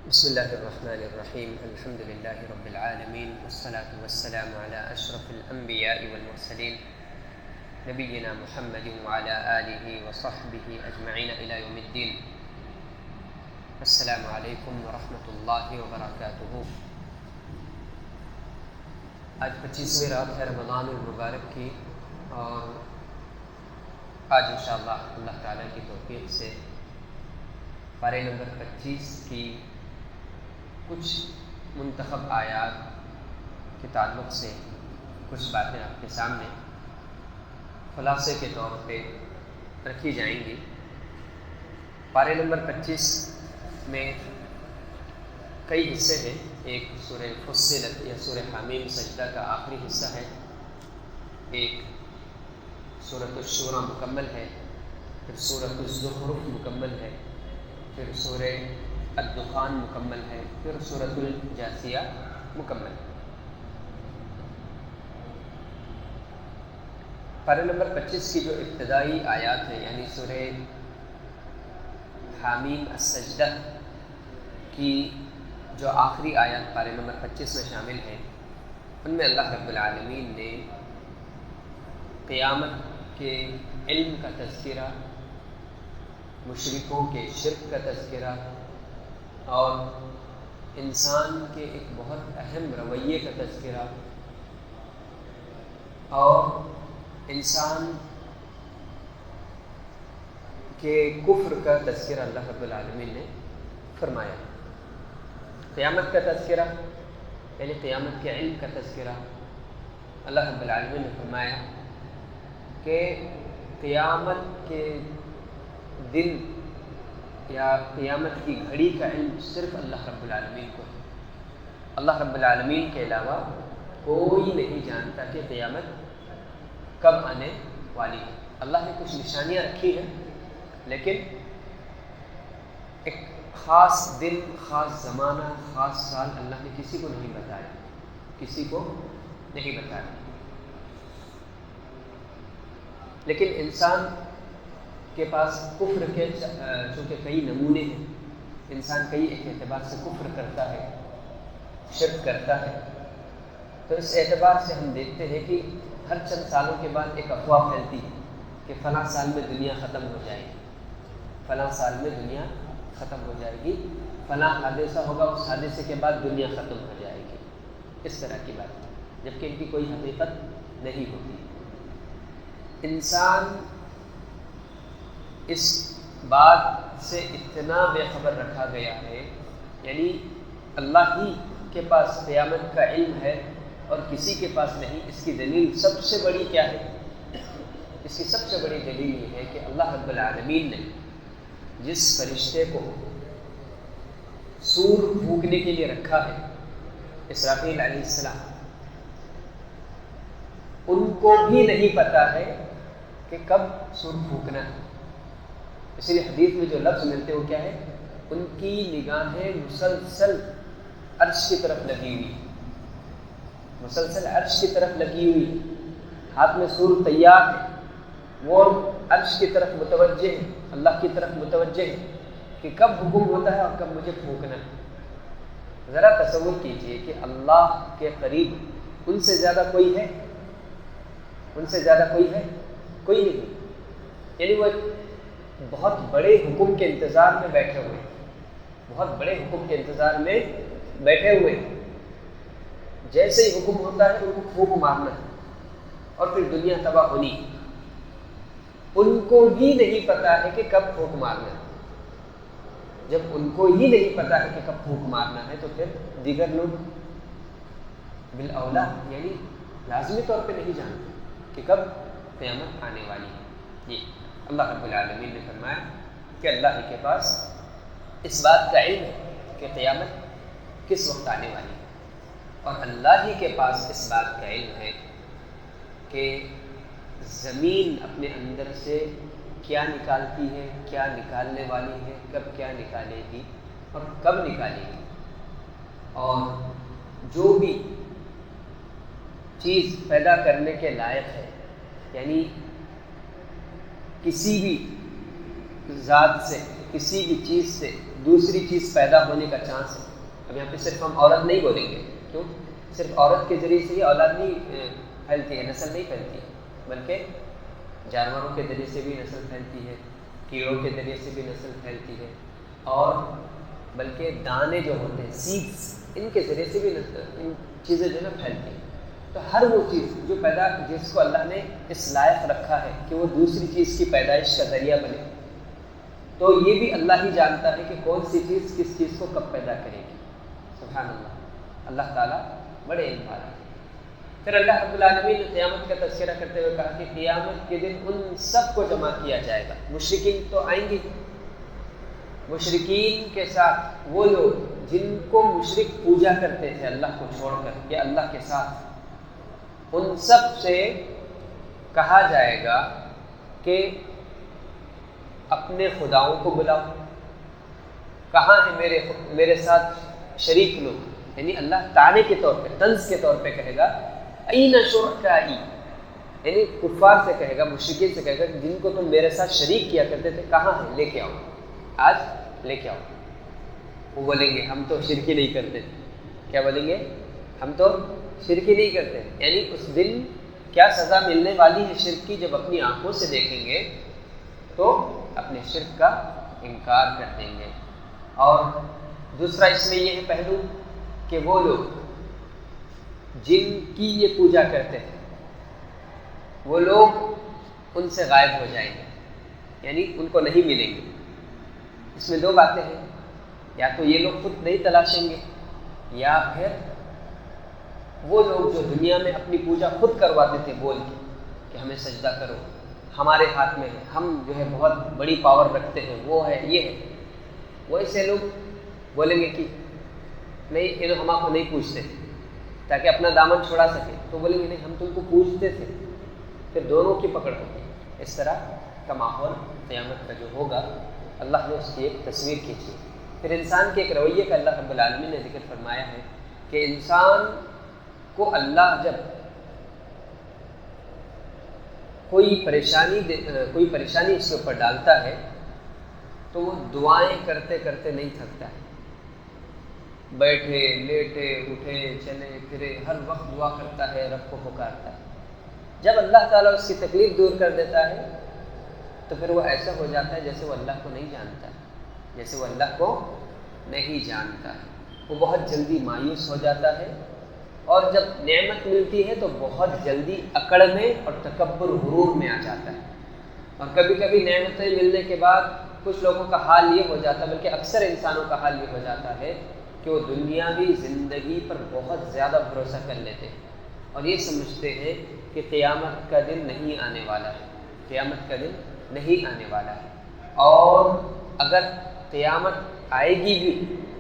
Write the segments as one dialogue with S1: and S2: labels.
S1: بسم الله الرحمن الرحيم. الحمد لله رب العالمين، والصلاة والسلام على أشرف الأنبياء والمرسلين نبينا محمد وعلى آله وصحبه أجمعين إلى يوم الدين. السلام علیکم ورحمۃ اللہ وبرکاتہ. آج 25ویں رات ہے رمضان المبارک کی، اور آج انشاءاللہ اللہ تعالیٰ کی توفیق سے پارے نمبر 25 کی کچھ منتخب آیات کے تعلق سے کچھ باتیں آپ کے سامنے خلاصے کے طور پہ رکھی جائیں گی. پارے نمبر 25 میں کئی حصے ہیں. ایک سورہ فصلت یا سورہ حمیم سجدہ کا آخری حصہ ہے، ایک سورۃ الشورى مکمل ہے، پھر سورۃ الزخرف مکمل ہے، پھر سورہ الدخان مکمل ہے، پھر سورۃ الجاثیہ مکمل ہے. پارہ نمبر 25 کی جو ابتدائی آیات ہیں، یعنی سورہ حمیم السجدہ کی جو آخری آیات پارے نمبر 25 میں شامل ہیں، ان میں اللہ رب العالمین نے قیامت کے علم کا تذکرہ، مشرکوں کے شرک کا تذکرہ، اور انسان کے ایک بہت اہم رویے کا تذکرہ، اور انسان کے کفر کا تذکرہ اللہ رب العالمین نے فرمایا. قیامت کا تذکرہ یعنی قیامت کے علم کا تذکرہ. اللہ رب العالمین نے فرمایا کہ قیامت کے دن یا قیامت کی گھڑی کا علم صرف اللہ رب العالمین کو ہے. اللہ رب العالمین کے علاوہ کوئی نہیں جانتا کہ قیامت کب آنے والی ہے. اللہ نے کچھ نشانیاں رکھی ہیں، لیکن ایک خاص دن، خاص زمانہ، خاص سال اللہ نے کسی کو نہیں بتایا، کسی کو نہیں بتایا. لیکن انسان کے پاس کفر کے چونکہ کئی نمونے ہیں، انسان کئی اعتبار سے کفر کرتا ہے، شرک کرتا ہے، تو اس اعتبار سے ہم دیکھتے ہیں کہ ہر چند سالوں کے بعد ایک افواہ پھیلتی ہے کہ فلاں سال میں دنیا ختم ہو جائے گی، فلاں سال میں دنیا ختم ہو جائے گی، فلاں حادثہ ہوگا، اس حادثے کے بعد دنیا ختم ہو جائے گی. اس طرح کی بات، جبکہ ان کی کوئی حقیقت نہیں ہوتی. انسان اس بات سے اتنا بے خبر رکھا گیا ہے، یعنی اللہ ہی کے پاس قیامت کا علم ہے اور کسی کے پاس نہیں. اس کی دلیل سب سے بڑی کیا ہے؟ اس کی سب سے بڑی دلیل یہ ہے کہ اللہ رب العالمین نے جس فرشتے کو سور پھونکنے کے لیے رکھا ہے، اسرافیل علیہ السلام، ان کو بھی نہیں پتا ہے کہ کب سور پھونکنا ہے. اسی لیے حدیث میں جو لفظ ملتے ہیں وہ کیا ہے؟ ان کی نگاہیں مسلسل عرش کی طرف لگی ہوئی، مسلسل عرش کی طرف لگی ہوئی، ہاتھ میں سور تیار ہے، وہ عرش کی طرف متوجہ ہے، اللہ کی طرف متوجہ ہے کہ کب حکم ہوتا ہے اور کب مجھے پھونکنا ہے. ذرا تصور کیجئے کہ اللہ کے قریب ان سے زیادہ کوئی ہے؟ ان سے زیادہ کوئی ہے؟ کوئی نہیں. یعنی وہ بہت بڑے حکم کے انتظار میں بیٹھے ہوئے، بہت بڑے حکم کے انتظار میں بیٹھے ہوئے. جیسے ہی حکم ہوتا ہے ان کو پھونک مارنا ہے اور پھر دنیا تباہ ہونی. ان کو بھی نہیں پتا ہے کہ کب پھونک مارنا ہے. جب ان کو ہی نہیں پتا ہے کہ کب پھونک مارنا ہے، تو پھر دیگر لوگ بالاولا یعنی لازمی طور پہ نہیں جانتے کہ کب قیامت آنے والی ہے. یہ اللہ رب العالمین نے فرمایا کہ اللہ ہی کے پاس اس بات کا علم ہے کہ قیامت کس وقت آنے والی ہے، اور اللہ ہی کے پاس اس بات کا علم ہے کہ زمین اپنے اندر سے کیا نکالتی ہے، کیا نکالنے والی ہے، کب کیا نکالے گی اور کب نکالے گی. اور جو بھی چیز پیدا کرنے کے لائق ہے، یعنی کسی بھی ذات سے، کسی بھی چیز سے دوسری چیز پیدا ہونے کا چانس ہے. اب یہاں پہ صرف ہم عورت نہیں بولیں گے. کیوں؟ صرف عورت کے ذریعے سے ہی اولاد نہیں پھیلتی ہے، نسل نہیں پھیلتی ہے، بلکہ جانوروں کے ذریعے سے بھی نسل پھیلتی ہے، کیڑوں کے ذریعے سے بھی نسل پھیلتی ہے، اور بلکہ دانے جو ہوتے ہیں سیڈس، ان کے ذریعے سے بھی ان چیزیں جو ہے پھیلتی ہیں. تو ہر وہ چیز جو جس کو اللہ نے اس لائق رکھا ہے کہ وہ دوسری چیز کی پیدائش کا ذریعہ بنے، تو یہ بھی اللہ ہی جانتا ہے کہ کون سی چیز کس چیز کو کب پیدا کرے گی. سبحان اللہ، اللہ تعالیٰ بڑے علم والا ہے. پھر اللہ رب العالمین نے قیامت کا تذکرہ کرتے ہوئے کہا کہ قیامت کے دن ان سب کو جمع کیا جائے گا. مشرکین تو آئیں گے، مشرکین کے ساتھ وہ لوگ جن کو مشرک پوجا کرتے تھے اللہ کو چھوڑ کر یا اللہ کے ساتھ، ان سب سے کہا جائے گا کہ اپنے خداؤں کو بلاؤ، کہاں ہیں میرے ساتھ شریک لوگ. یعنی اللہ تعالی کے طور پہ، طنز کے طور پہ کہے گا این شرکائی، یعنی کفار سے کہے گا، مشرکین سے کہے گا جن کو تم میرے ساتھ شریک کیا کرتے تھے کہاں ہیں، لے کے آؤ، آج لے کے آؤ. وہ بولیں گے ہم تو شرک ہی نہیں کرتے. کیا بولیں گے؟ ہم تو شرک ہی نہیں کرتے. یعنی اس دن کیا سزا ملنے والی ہے شرک کی، جب اپنی آنکھوں سے دیکھیں گے تو اپنے شرک کا انکار کر دیں گے. اور دوسرا اس میں یہ ہے پہلو کہ وہ لوگ جن کی یہ پوجا کرتے ہیں وہ لوگ ان سے غائب ہو جائیں گے، یعنی ان کو نہیں ملیں گے. اس میں دو باتیں ہیں، یا تو یہ لوگ خود نہیں تلاشیں گے، یا پھر وہ لوگ جو دنیا میں اپنی پوجا خود کرواتے تھے بول کے کہ ہمیں سجدہ کرو، ہمارے ہاتھ میں ہے، ہم جو ہے بہت بڑی پاور رکھتے ہیں، وہ ہے یہ ہے، ویسے لوگ بولیں گے کہ نہیں یہ ہم آپ کو نہیں پوچھتے تاکہ اپنا دامن چھڑا سکے. تو بولیں گے نہیں ہم تم کو پوچھتے تھے. پھر دونوں کی پکڑ ہوگی. اس طرح کا ماحول قیامت کا جو ہوگا اللہ نے اس کی ایک تصویر کھینچی. پھر انسان کے ایک رویے کا اللہ رب العالمین نے ذکر فرمایا ہے کہ انسان کو اللہ جب کوئی پریشانی اس کے اوپر ڈالتا ہے تو وہ دعائیں کرتے کرتے نہیں تھکتا ہے. بیٹھے لیٹے اٹھے چلے پھرے ہر وقت دعا کرتا ہے، رب کو پکارتا ہے. جب اللہ تعالیٰ اس کی تکلیف دور کر دیتا ہے تو پھر وہ ایسا ہو جاتا ہے جیسے وہ اللہ کو نہیں جانتا ہے، جیسے وہ اللہ کو نہیں جانتا ہے. وہ بہت جلدی مایوس ہو جاتا ہے، اور جب نعمت ملتی ہے تو بہت جلدی اکڑ میں اور تکبر غرور میں آ جاتا ہے. اور کبھی کبھی نعمتیں ملنے کے بعد کچھ لوگوں کا حال یہ ہو جاتا ہے، بلکہ اکثر انسانوں کا حال یہ ہو جاتا ہے کہ وہ دنیاوی زندگی پر بہت زیادہ بھروسہ کر لیتے ہیں اور یہ سمجھتے ہیں کہ قیامت کا دن نہیں آنے والا ہے، قیامت کا دن نہیں آنے والا ہے. اور اگر قیامت آئے گی بھی،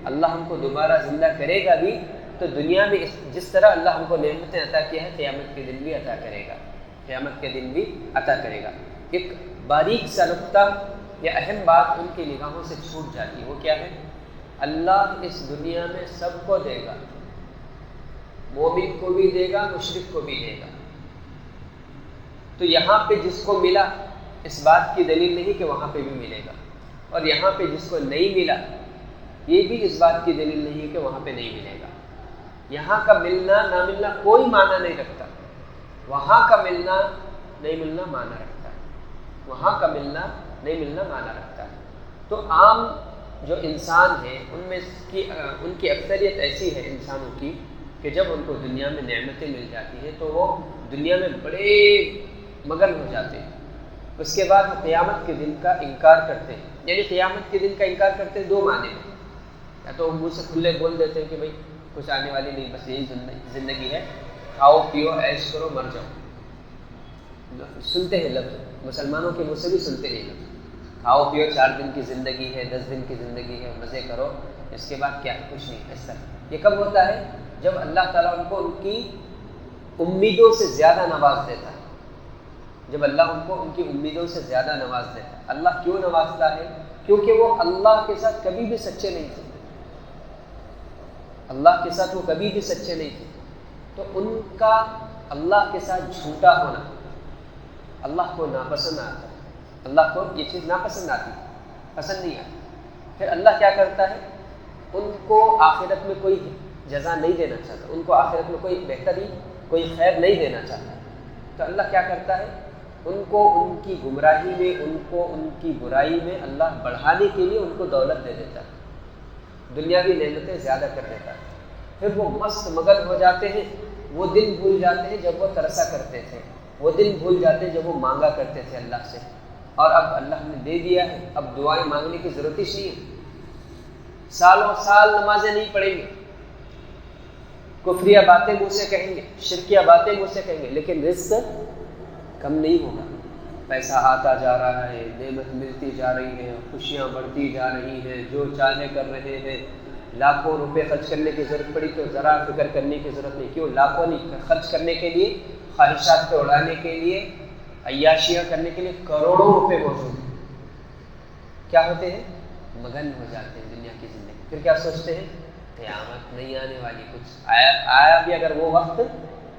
S1: اللہ ہم کو دوبارہ زندہ کرے گا بھی، تو دنیا میں جس طرح اللہ ہم کو نعمتیں عطا کیا ہے قیامت کے دن بھی عطا کرے گا، قیامت کے دن بھی عطا کرے گا. ایک باریک سا نقطہ یا اہم بات ان کی نگاہوں سے چھوٹ جاتی ہے، وہ کیا ہے؟ اللہ اس دنیا میں سب کو دے گا، مومن کو بھی دے گا، مشرک کو بھی دے گا. تو یہاں پہ جس کو ملا اس بات کی دلیل نہیں کہ وہاں پہ بھی ملے گا، اور یہاں پہ جس کو نہیں ملا یہ بھی اس بات کی دلیل نہیں ہے کہ وہاں پہ نہیں ملے گا. یہاں کا ملنا نہ ملنا کوئی معنی نہیں رکھتا، وہاں کا ملنا نہیں ملنا معنی رکھتا ہے، وہاں کا ملنا نہیں ملنا معنی رکھتا ہے. تو عام جو انسان ہیں ان کی اکثریت ایسی ہے انسانوں کی کہ جب ان کو دنیا میں نعمتیں مل جاتی ہیں تو وہ دنیا میں بڑے مگن ہو جاتے ہیں. اس کے بعد وہ قیامت کے دن کا انکار کرتے ہیں. یعنی قیامت کے دن کا انکار کرتے ہیں دو معنی میں، یا تو منہ سے کھلے بول دیتے ہیں کہ بھائی کچھ آنے والی نہیں، بس یہی زندگی ہے، کھاؤ پیو عیش کرو مر جاؤ. سنتے ہیں لفظ، مسلمانوں کے منہ سے بھی سنتے ہیں لفظ، کھاؤ پیو 4 دن کی زندگی ہے، 10 دن کی زندگی ہے، مزے کرو، اس کے بعد کیا ہے، کچھ نہیں. اس طرح یہ کب ہوتا ہے؟ جب اللہ تعالیٰ ان کو ان کی امیدوں سے زیادہ نواز دیتا ہے. جب اللہ ان کو ان کی امیدوں سے زیادہ نواز دیتا ہے. اللہ کیوں نوازتا ہے؟ کیونکہ وہ اللہ کے ساتھ کبھی بھی سچے نہیں تھے، اللہ کے ساتھ وہ کبھی بھی سچے نہیں تھے. تو ان کا اللہ کے ساتھ جھوٹا ہونا اللہ کو ناپسند آتا ہے. اللہ کو یہ چیز ناپسند آتی، پسند نہیں آتی. پھر اللہ کیا کرتا ہے، ان کو آخرت میں کوئی جزا نہیں دینا چاہتا، ان کو آخرت میں کوئی بہتری، کوئی خیر نہیں دینا چاہتا، تو اللہ کیا کرتا ہے، ان کو ان کی گمراہی میں، ان کو ان کی برائی میں اللہ بڑھانے کے لیے ان کو دولت دے دیتا ہے، دنیاوی نعمتیں زیادہ کر دیتا ہے، پھر وہ مست مگن ہو جاتے ہیں، وہ دن بھول جاتے ہیں جب وہ ترسا کرتے تھے، وہ دن بھول جاتے ہیں جب وہ مانگا کرتے تھے اللہ سے، اور اب اللہ نے دے دیا ہے، اب دعائیں مانگنے کی ضرورت ہی نہیں ہے، سالوں سال نمازیں نہیں پڑھیں گے، کفریہ باتیں منہ سے کہیں گے، شرکیہ باتیں منہ سے کہیں گے، لیکن رزق کم نہیں ہوگا، پیسہ آتا جا رہا ہے، نعمت ملتی جا رہی ہے، خوشیاں بڑھتی جا رہی ہیں، جو چاہے کر رہے ہیں، لاکھوں روپے خرچ کرنے کی ضرورت پڑی تو ذرا فکر کرنے کی ضرورت نہیں، کیوں لاکھوں نہیں خرچ کرنے کے لیے، خواہشات پہ اڑانے کے لیے، عیاشیاں کرنے کے لیے کروڑوں روپے موجود ہیں، کیا ہوتے ہیں، مگن ہو جاتے ہیں دنیا کی زندگی، پھر کیا سوچتے ہیں، قیامت نہیں آنے والی، کچھ آیا بھی اگر وہ وقت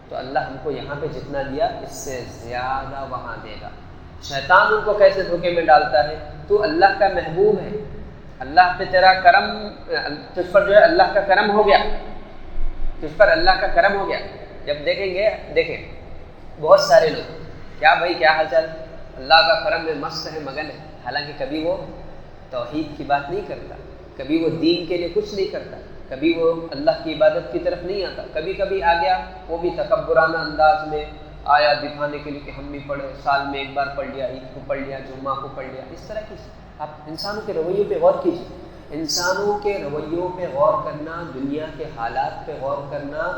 S1: تو اللہ ہم کو یہاں پہ جتنا دیا اس سے زیادہ وہاں دے گا۔ شیطان ان کو کیسے دھوکے میں ڈالتا ہے، تو اللہ کا محبوب ہے، اللہ پہ تیرا کرم، تجھ پر جو ہے اللہ کا کرم ہو گیا، تجھ پر اللہ کا کرم ہو گیا، جب دیکھیں گے، دیکھیں بہت سارے لوگ، کیا بھائی کیا حال چال، اللہ کا کرم میں مست ہے، مگن ہے، حالانکہ کبھی وہ توحید کی بات نہیں کرتا، کبھی وہ دین کے لیے کچھ نہیں کرتا، کبھی وہ اللہ کی عبادت کی طرف نہیں آتا، کبھی کبھی آ گیا وہ بھی تکبرانہ انداز میں آیا دکھانے کے لیے کہ ہم بھی پڑھے، سال میں ایک بار پڑھ لیا، عید کو پڑھ لیا، جمعہ کو پڑھ لیا، اس طرح کی۔ آپ انسانوں کے رویوں پہ غور کیجیے، انسانوں کے رویوں پہ غور کرنا، دنیا کے حالات پہ غور کرنا،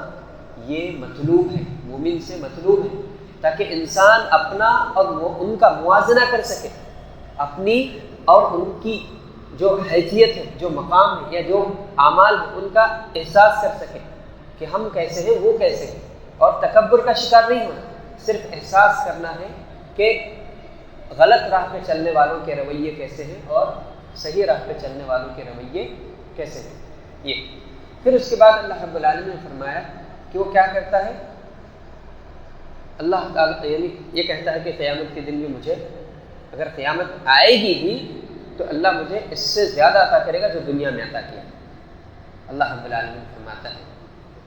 S1: یہ مطلوب ہے، مومن سے مطلوب ہے، تاکہ انسان اپنا اور ان کا موازنہ کر سکے، اپنی اور ان کی جو حیثیت ہے، جو مقام ہے یا جو اعمال ہے، ان کا احساس کر سکے کہ ہم کیسے ہیں، وہ کیسے ہیں، اور تکبر کا شکار نہیں ہونا، صرف احساس کرنا ہے کہ غلط راہ پہ چلنے والوں کے رویے کیسے ہیں اور صحیح راہ پہ چلنے والوں کے رویے کیسے ہیں۔ یہ پھر اس کے بعد اللہ رب العالمین نے فرمایا کہ وہ کیا کرتا ہے، اللہ تعالیٰ یعنی یہ کہتا ہے کہ قیامت کے دن بھی مجھے، اگر قیامت آئے گی بھی تو اللہ مجھے اس سے زیادہ عطا کرے گا جو دنیا میں عطا کیا۔ اللہ رب العالمین فرماتا ہے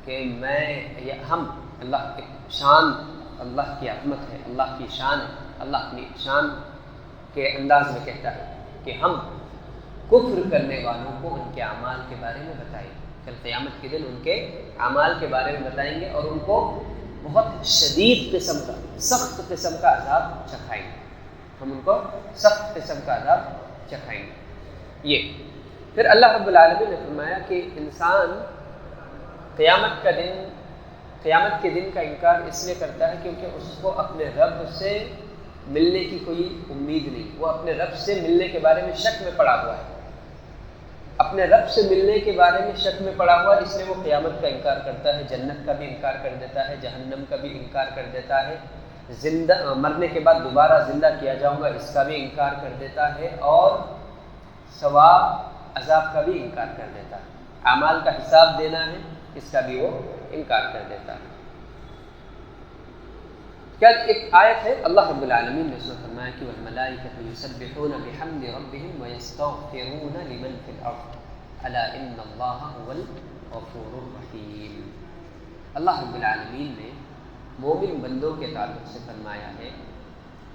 S1: کہ میں ہم، اللہ کی شان، اللہ کی عظمت ہے، اللہ کی شان ہے، اللہ اپنی شان کے انداز میں کہتا ہے کہ ہم کفر کرنے والوں کو ان کے اعمال کے بارے میں بتائیں گے، کل قیامت کے دن ان کے اعمال کے بارے میں بتائیں گے اور ان کو بہت شدید قسم کا، سخت قسم کا عذاب چکھائیں گے، ہم ان کو سخت قسم کا عذاب چکھائیں گے۔ یہ پھر اللہ رب العالمین نے فرمایا کہ انسان قیامت کے دن کا انکار اس لیے کرتا ہے کیونکہ اس کو اپنے رب سے ملنے کی کوئی امید نہیں، وہ اپنے رب سے ملنے کے بارے میں شک میں پڑا ہوا ہے، اپنے رب سے ملنے کے بارے میں شک میں پڑا ہوا ہے، اس لیے وہ قیامت کا انکار کرتا ہے، جنت کا بھی انکار کر دیتا ہے، جہنم کا بھی انکار کر دیتا ہے، زندہ مرنے کے بعد دوبارہ زندہ کیا جاؤں گا اس کا بھی انکار کر دیتا ہے، اور ثواب عذاب کا بھی انکار کر دیتا ہے، اعمال کا حساب دینا ہے اس کا بھی وہ انکار کر دیتا ہے۔ کیا ایک آیت ہے اللہ رب العالمین نے فرمایا کہ والملائکۃ یسبحون بحمد ربهم ویستغفرون لمن فی الارض الا ان اللہ هو الغفور الرحیم۔ اللہ رب العالمین نے مومن بندوں کے تعلق سے فرمایا ہے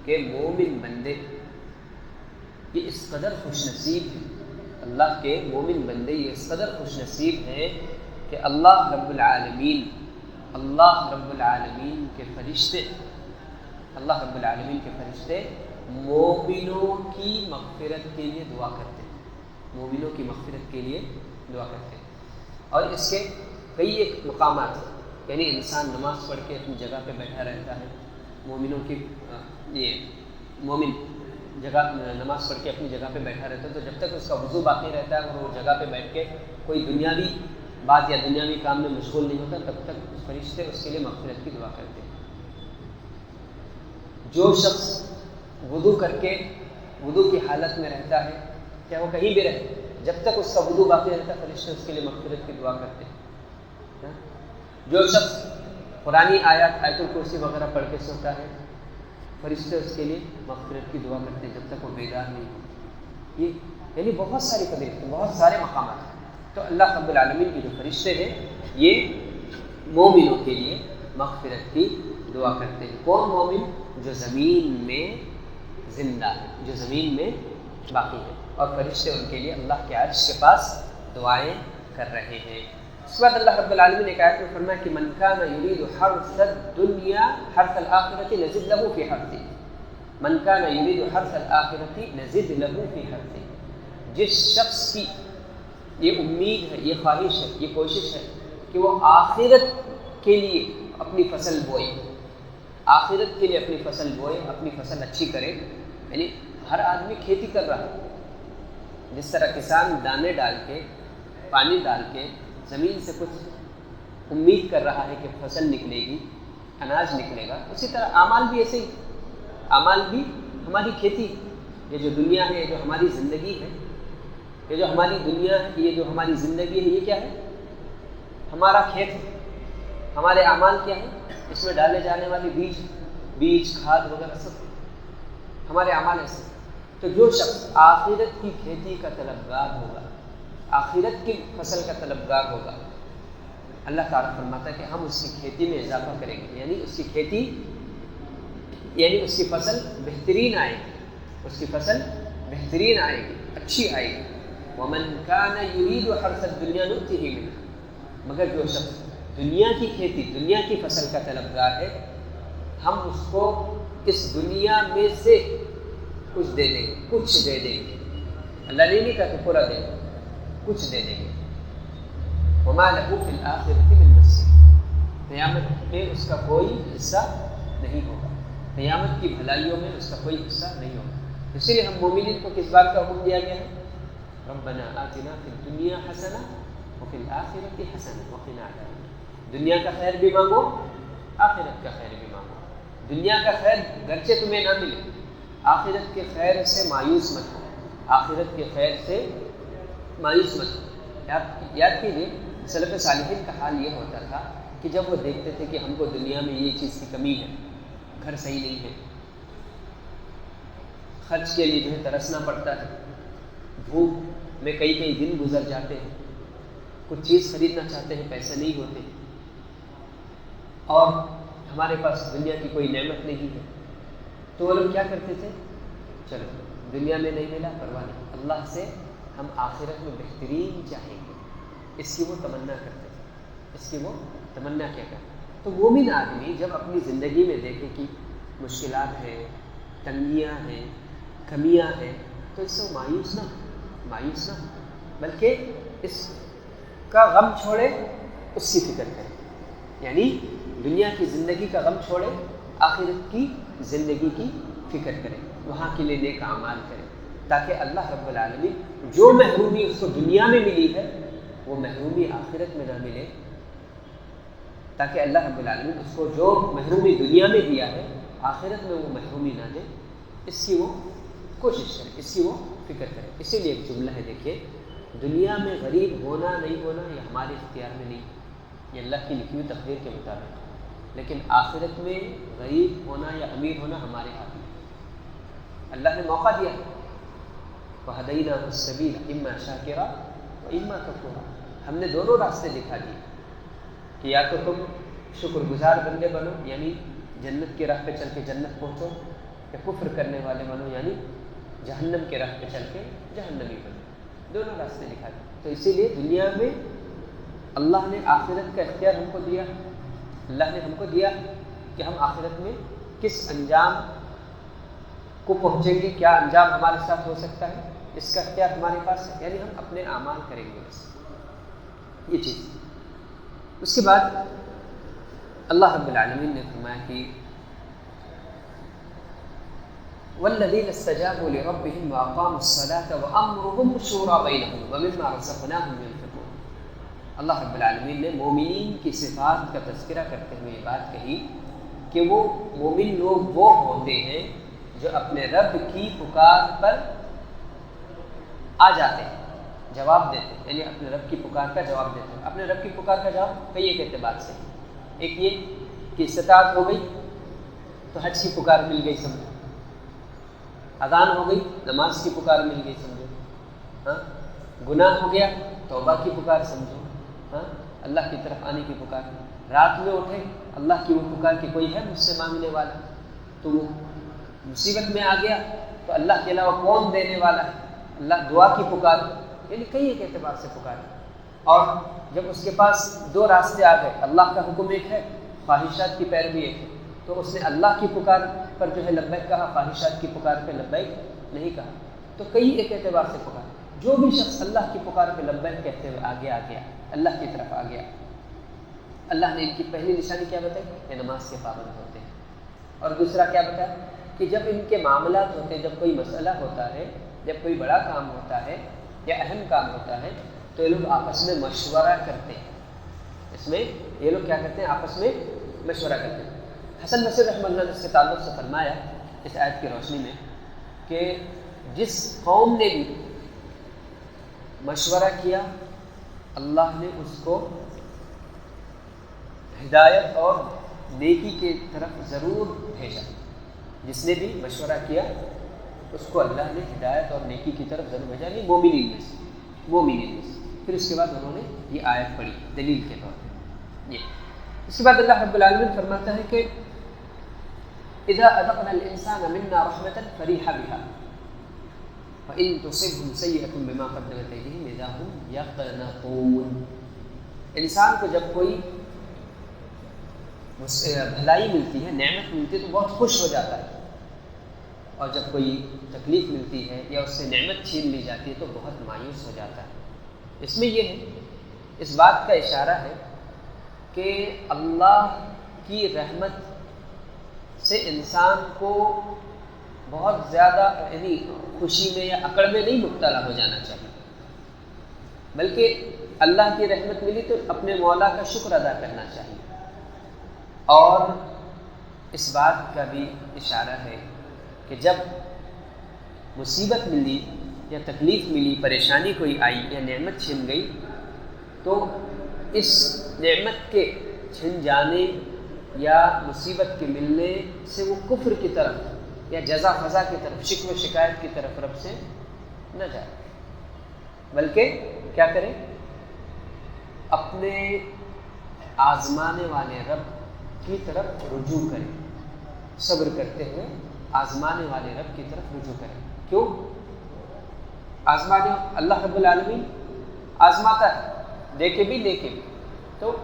S1: کہ مومن بندے یہ اس قدر خوش نصیب ہیں، اللہ کے مومن بندے یہ اس قدر خوش نصیب ہیں کہ اللہ رب العالمین کے فرشتے، اللہ رب العالمین کے فرشتے مومنوں کی مغفرت کے لیے دعا کرتے ہیں، مومنوں کی مغفرت کے لیے دعا کرتے ہیں، اور اس کے کئی ایک مقامات ہیں، یعنی انسان نماز پڑھ کے اپنی جگہ پہ بیٹھا رہتا ہے، مومنوں کی یہ مومن جگہ نماز پڑھ کے اپنی جگہ پہ بیٹھا رہتا ہے، تو جب تک اس کا وضو باقی رہتا ہے اور وہ جگہ پہ بیٹھ کے کوئی دنیاوی بات یا دنیاوی کام میں مشغول نہیں ہوتا، تب تک فرشتے اس کے لیے مغفرت کی دعا کرتے ہیں۔ جو شخص وضو کر کے وضو کی حالت میں رہتا ہے، چاہے وہ کہیں بھی رہے، جب تک اس کا وضو باقی رہتا ہے فرشتے اس کے لیے مغفرت کی دعا کرتے ہیں۔ جو شخص قرآنی آیات، آیت الکرسی وغیرہ پڑھ کے سوتا ہے، فرشتے اس کے لیے مغفرت کی دعا کرتے ہیں جب تک وہ بیدار نہیں ہو۔ یہ یعنی بہت ساری فضیلت، بہت سارے مقامات ہیں۔ تو اللہ رب العالمین کے جو فرشتے ہیں یہ مومنوں کے لیے مغفرت کی دعا کرتے ہیں۔ کون مومن؟ جو زمین میں زندہ ہے، جو زمین میں باقی ہے، اور فرشتے ان کے لیے اللہ کے عرش کے پاس دعائیں کر رہے ہیں۔ اس کے بعد اللہ رب العالمین نے ایک آیت میں فرمایا کہ من کان یرید حرث الدنیا حرث الآخرۃ نزد له فی حرثہ، من کان یرید حرث الآخرۃ نزد له فی حرثہ، جس شخص کی یہ امید ہے، یہ خواہش ہے، یہ کوشش ہے کہ وہ آخرت کے لیے اپنی فصل بوئے، آخرت کے لیے اپنی فصل بوئے، اپنی فصل اچھی کرے، یعنی ہر آدمی کھیتی کر رہا ہے، جس طرح کسان دانے ڈال کے، پانی ڈال کے زمین سے کچھ امید کر رہا ہے کہ فصل نکلے گی، اناج نکلے گا، اسی طرح اعمال بھی ایسے ہی، اعمال بھی ہماری کھیتی، یہ جو دنیا ہے، یہ جو ہماری زندگی ہے، یہ جو ہماری دنیا ہے، یہ جو ہماری زندگی ہے، یہ کیا ہے؟ ہمارا کھیت ہے۔ ہمارے اعمال کیا ہے؟ اس میں ڈالے جانے والے بیج کھاد وغیرہ سب ہمارے اعمال ایسے۔ تو جو شخص آخرت کی کھیتی کا طلبگار ہوگا، آخرت کی فصل کا طلبگار ہوگا، اللہ تعالیٰ فرماتا ہے کہ ہم اس کی کھیتی میں اضافہ کریں گے، یعنی اس کی کھیتی، یعنی اس کی فصل بہترین آئے گی، اس کی فصل بہترین آئے گی، اچھی آئے گی۔ وَمَنْ كَانَ يُرِيدُ حَرْثَ الدُّنْيَا نُؤْتِهِ مِنْهَا، مگر جو شخص دنیا کی کھیتی، دنیا کی فصل کا طلبگار ہے، ہم اس کو اس دنیا میں سے کچھ دے دیں گے، کچھ دے دیں گے۔ اللہ نے نہیں کہا کہ پورا دے دیں، کچھ دے دیں گے۔ وَمَا لَهُ فِي الْآخِرَةِ مِن نَصِيبٍ، قیامت میں اس کا کوئی حصہ نہیں ہوگا، قیامت کی بھلائیوں میں اس کا کوئی حصہ نہیں ہوگا۔ اسی لیے ہم مومنین کو کس بات کا حکم دیا گیا ہے؟ ربنا آتنا فی الدنیا حسنہ وفی الآخرۃ حسنہ وقنا عذاب النار، دنیا کا خیر بھی مانگو، آخرت کا خیر بھی مانگو۔ دنیا کا خیر گرچہ تمہیں نہ ملے، آخرت کے خیر سے مایوس مت ہو، آخرت کے خیر سے مایوس مت ہو۔ یاد کیجیے سلف صالحین کا حال یہ ہوتا تھا کہ جب وہ دیکھتے تھے کہ ہم کو دنیا میں یہ چیز کی کمی ہے، گھر صحیح نہیں ہے، خرچ کے لیے جو ہے ترسنا پڑتا ہے، بھوک میں کئی دن گزر جاتے ہیں، کچھ چیز خریدنا چاہتے ہیں، پیسے نہیں ہوتے، اور ہمارے پاس دنیا کی کوئی نعمت نہیں ہے، تو وہ لوگ کیا کرتے تھے؟ چلو دنیا میں نہیں ملا پرواہ نہیں، اللہ سے ہم آخرت میں بہترین چاہیں گے، اس کی وہ تمنا کرتے تھے، اس کی وہ تمنا کیا کرتے۔ تو مومن آدمی جب اپنی زندگی میں دیکھے کہ مشکلات ہیں، تنگیاں ہیں، کمیاں ہیں، تو اس سے وہ مایوس نہ ہو، بلکہ اس کا غم چھوڑے، اس کی فکر کرے، یعنی دنیا کی زندگی کا غم چھوڑے، آخرت کی زندگی کی فکر کرے، وہاں کے لیے نیک اعمال کرے، تاکہ اللہ رب العالمین جو محرومی اس کو دنیا میں ملی ہے وہ محرومی آخرت میں نہ ملے، تاکہ اللہ رب العالمین اس کو جو محرومی دنیا میں دیا ہے آخرت میں وہ محرومی نہ دے، اس کی وہ کوشش کرے، اس کی وہ فکر کرے۔ اسی لیے ایک جملہ ہے، دیکھیے، دنیا میں غریب ہونا نہیں ہونا یہ ہمارے اختیار میں نہیں، یہ اللہ کی لکھی ہوئی تقدیر کے مطابق، لیکن آخرت میں غریب ہونا یا امیر ہونا ہمارے ہاتھ میں، اللہ نے موقع دیا، وَهَدَيْنَاهُ السَّبِيلَ إِمَّا شَاكِرًا وَإِمَّا كَفُورًا، ہم نے دونوں راستے دکھا دیے کہ یا تو تم شکر گزار بندے بنو، یعنی جنت کی راہ پہ چل کے جنت پہنچو، یا کفر کرنے والے بنو، یعنی جہنم کے راہ پہ چل کے جہنمی بنو، دونوں راستے دکھا دیے۔ تو اسی لیے دنیا میں اللہ نے آخرت کا اختیار ہم کو دیا، اللہ نے ہم کو دیا کہ ہم آخرت میں کس انجام کو پہنچیں گے، کیا انجام ہمارے ساتھ ہو سکتا ہے، اس کا اختیار ہمارے پاس ہے، یعنی ہم اپنے اعمال کریں گے بس، یہ چیز۔ اس کے بعد اللہ رب العالمین نے فرمایا کہ وَالَّذِينَ اسْتَجَابُوا لِرَبِّهِمْ وَأَقَامُوا الصَّلَاةَ وَأَمْرُهُمْ شُورَىٰ بَيْنَهُمْ وَمِمَّا رَزَقْنَاهُمْ يُنْفِقُونَ، اللہ رب العالمین نے مومنین کی صفات کا تذکرہ کرتے ہوئے یہ بات کہی کہ وہ مومن لوگ وہ ہوتے ہیں جو اپنے رب کی پکار پر آ جاتے ہیں، جواب دیتے ہیں، یعنی اپنے رب کی پکار کا جواب دیتے ہیں۔ اپنے رب کی پکار کا جواب کئی ایک اعتبار سے، ایک یہ کہ استطاعت ہو گئی تو حج کی پکار مل گئی، سمجھو، اذان ہو گئی، نماز کی پکار مل گئی، سمجھو، ہاں گناہ ہو گیا توبہ کی پکار سمجھو، ہاں اللہ کی طرف آنے کی پکار، رات میں اٹھے اللہ کی وہ پکار کہ کوئی ہے مجھ سے مانگنے والا، تو وہ مصیبت میں آ گیا تو اللہ کے علاوہ کون دینے والا ہے، اللہ دعا کی پکار، یعنی کئی ایک اعتبار سے پکار۔ اور جب اس کے پاس دو راستے آ گئے، اللہ کا حکم ایک ہے، خواہشات کی پیروی ایک ہے، تو اس نے اللہ کی پکار پر جو ہے لبیک کہا، خواہشات کی پکار پہ لبیک نہیں کہا، تو کئی ایک اعتبار سے پکار۔ جو بھی شخص اللہ کی پکار پہ لبیک کہتے ہوئے آگے آ گیا، اللہ کی طرف آ گیا، اللہ نے ان کی پہلی نشانی کیا بتائی کہ نماز کے پابند ہوتے ہیں، اور دوسرا کیا بتایا کہ جب ان کے معاملات ہوتے ہیں، جب کوئی مسئلہ ہوتا ہے، جب کوئی بڑا کام ہوتا ہے یا اہم کام ہوتا ہے تو یہ لوگ آپس میں مشورہ کرتے ہیں، اس میں یہ لوگ کیا کرتے ہیں آپس میں مشورہ کرتے ہیں۔ حسن بصری رحمہ اللہ نے اس کے تعلق سے فرمایا اس آیت کی روشنی میں کہ جس قوم نے بھی مشورہ کیا اللہ نے اس کو ہدایت اور نیکی کی طرف ضرور بھیجا، جس نے بھی مشورہ کیا اس کو اللہ نے ہدایت اور نیکی کی طرف ضرور بھیجا، نہیں مومنین میں سے۔ پھر اس کے بعد انہوں نے یہ آیت پڑھی دلیل کے طور پہ۔ یہ اس کے بعد اللہ رب العالمین فرماتا ہے کہ اذا اذقنا الانسان منا رحمة فرح بها وان تصبهم سيئة بما قدمت ايديهم اذا هم يقنطون۔ انسان کو جب کوئی بھلائی ملتی ہے، نعمت ملتی ہے تو بہت خوش ہو جاتا ہے، اور جب کوئی تکلیف ملتی ہے یا اس سے نعمت چھین لی جاتی ہے تو بہت مایوس ہو جاتا ہے۔ اس میں یہ ہے، اس بات کا اشارہ ہے کہ اللہ کی رحمت سے انسان کو بہت زیادہ یعنی خوشی میں یا اکڑ میں نہیں مبتلا ہو جانا چاہیے، بلکہ اللہ کی رحمت ملی تو اپنے مولا کا شکر ادا کرنا چاہیے۔ اور اس بات کا بھی اشارہ ہے کہ جب مصیبت ملی یا تکلیف ملی، پریشانی کوئی آئی یا نعمت چھن گئی تو اس نعمت کے چھن جانے یا مصیبت کے ملنے سے وہ کفر کی طرف یا جزا فضا کی طرف، شکوہ شکایت کی طرف رب سے نہ جائے، بلکہ کیا کرے اپنے آزمانے والے رب کی طرف رجوع کرے، صبر کرتے ہوئے آزمانے والے رب کی طرف رجوع کرے۔ کیوں آزمانے؟ اللہ رب العالمین آزماتا ہے، دے کے بھی لے کے بھی، تو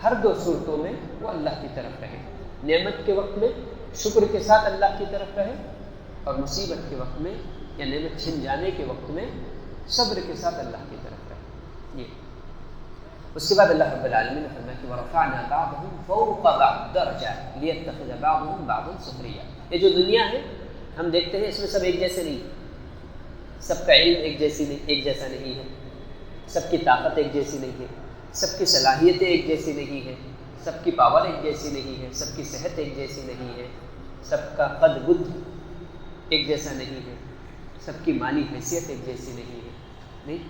S1: ہر دو صورتوں میں وہ اللہ کی طرف رہے، نعمت کے وقت میں شکر کے ساتھ اللہ کی طرف رہے، اور مصیبت کے وقت میں یا نعمت چھن جانے کے وقت میں صبر کے ساتھ اللہ کی طرف رہے۔ یہ اس کے بعد اللہ رب العالمین نے فرمایا کہ وَرَفَعْنَا بَعْضَهُمْ فَوْقَ بَعْضٍ دَرَجَاتٍ لِيَتَّخِذَ بَعْضُهُم بَعْضًا سُخْرِيًّا۔ یہ جو دنیا ہے ہم دیکھتے ہیں اس میں سب ایک جیسے نہیں، سب کا علم ایک جیسا نہیں ہے، سب کی طاقت ایک جیسی نہیں ہے، سب کی صلاحیتیں ایک جیسی نہیں ہیں، سب کی پاور ایک جیسی نہیں ہے، سب کی صحت ایک جیسی نہیں ہے، سب کا قد بد ایک جیسا نہیں ہے، سب کی مالی حیثیت ایک جیسی نہیں ہے۔ نہیں،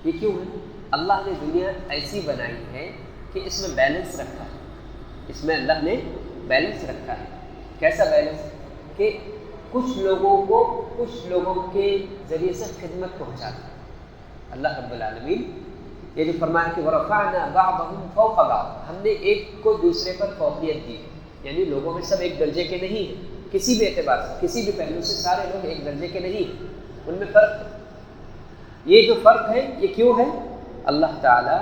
S1: یہ کیوں ہے؟ اللہ نے دنیا ایسی بنائی ہے کہ اس میں بیلنس رکھا ہے، اس میں اللہ نے بیلنس رکھا ہے۔ کیسا بیلنس؟ کہ کچھ لوگوں کو کچھ لوگوں کے ذریعے سے خدمت پہنچاتا ہے۔ اللہ رب العالمین یہ جو فرمایا کہ وَرَفَعْنَا بَعْضَهُمْ فَوْقَ بَعْضٍ، ہم نے ایک کو دوسرے پر فوقیت دی، یعنی لوگوں میں سب ایک درجے کے نہیں ہیں، کسی بھی اعتبار سے کسی بھی پہلو سے سارے لوگ ایک درجے کے نہیں ہیں، ان میں فرق ہے۔ یہ جو فرق ہے یہ کیوں ہے؟ اللہ تعالیٰ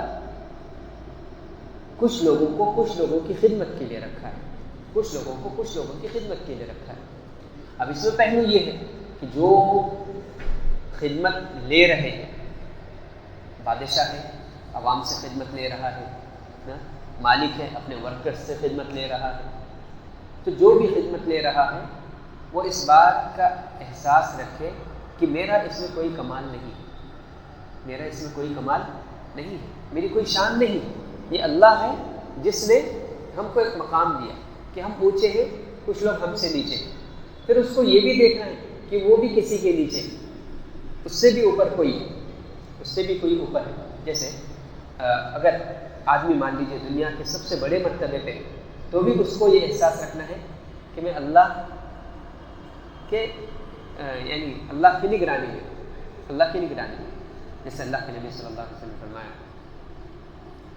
S1: کچھ لوگوں کو کچھ لوگوں کی خدمت کے لیے رکھا ہے، کچھ لوگوں کو کچھ لوگوں کی خدمت کے لیے رکھا ہے۔ اب اس میں پہلو یہ ہے کہ جو خدمت لے رہے ہیں، بادشاہ ہے عوام سے خدمت لے رہا ہے، مالک ہے اپنے ورکرز سے خدمت لے رہا ہے، تو جو بھی خدمت لے رہا ہے وہ اس بات کا احساس رکھے کہ میرا اس میں کوئی کمال نہیں ہے، میرا اس میں کوئی کمال نہیں ہے، میری کوئی شان نہیں ہے، یہ اللہ ہے جس نے ہم کو ایک مقام دیا کہ ہم اونچے ہیں، کچھ لوگ ہم سے نیچے ہیں، پھر اس کو یہ بھی دیکھنا ہے کہ وہ بھی کسی کے نیچے ہے، اس سے بھی اوپر کوئی ہے، اس سے بھی کوئی اوپر ہے۔ جیسے اگر آدمی مان لیجیے دنیا کے سب سے بڑے مرتبے پہ، تو بھی اس کو یہ احساس رکھنا ہے کہ میں اللہ کے یعنی اللہ کی نگرانی میں جیسے اللہ کے نبی صلی اللہ علیہ وسلم نے فرمایا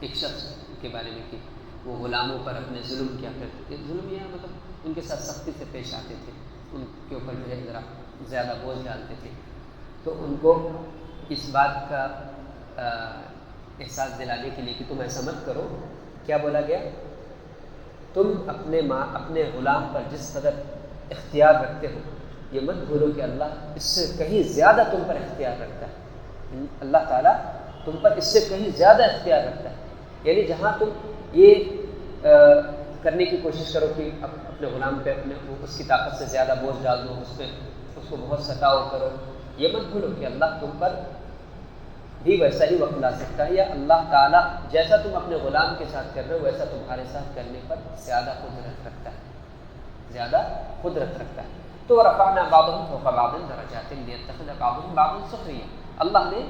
S1: ایک شخص کے بارے میں کہ وہ غلاموں پر اپنے ظلم کیا کرتے، ظلم یہ مطلب ان کے ساتھ سختی سے پیش آتے تھے، ان کے اوپر جو ہے ذرا زیادہ بوجھ ڈالتے تھے، تو ان کو اس بات کا احساس دلانے کے لیے کہ تم ایسا مت کرو، کیا بولا گیا؟ تم اپنے غلام پر جس قدر اختیار رکھتے ہو یہ مت بھولو کہ اللہ اس سے کہیں زیادہ تم پر اختیار رکھتا ہے، اللہ تعالیٰ تم پر اس سے کہیں زیادہ اختیار رکھتا ہے۔ یعنی جہاں تم یہ کرنے کی کوشش کرو کہ اپنے غلام پہ اس کی طاقت سے زیادہ بوجھ ڈال دو، اس کو بہت ستاؤ کرو، یہ مت بھولو کہ اللہ تم پر بھی ویسا ہی وقت لا سکتا ہے، یا اللہ تعالیٰ جیسا تم اپنے غلام کے ساتھ کر رہے ہو ویسا تمہارے ساتھ کرنے پر زیادہ قدرت رکھتا ہے۔ تو رفعنا بعضهم فوق بعض درجات ليتخذ بعضهم بعضا سخريا، اللہ نے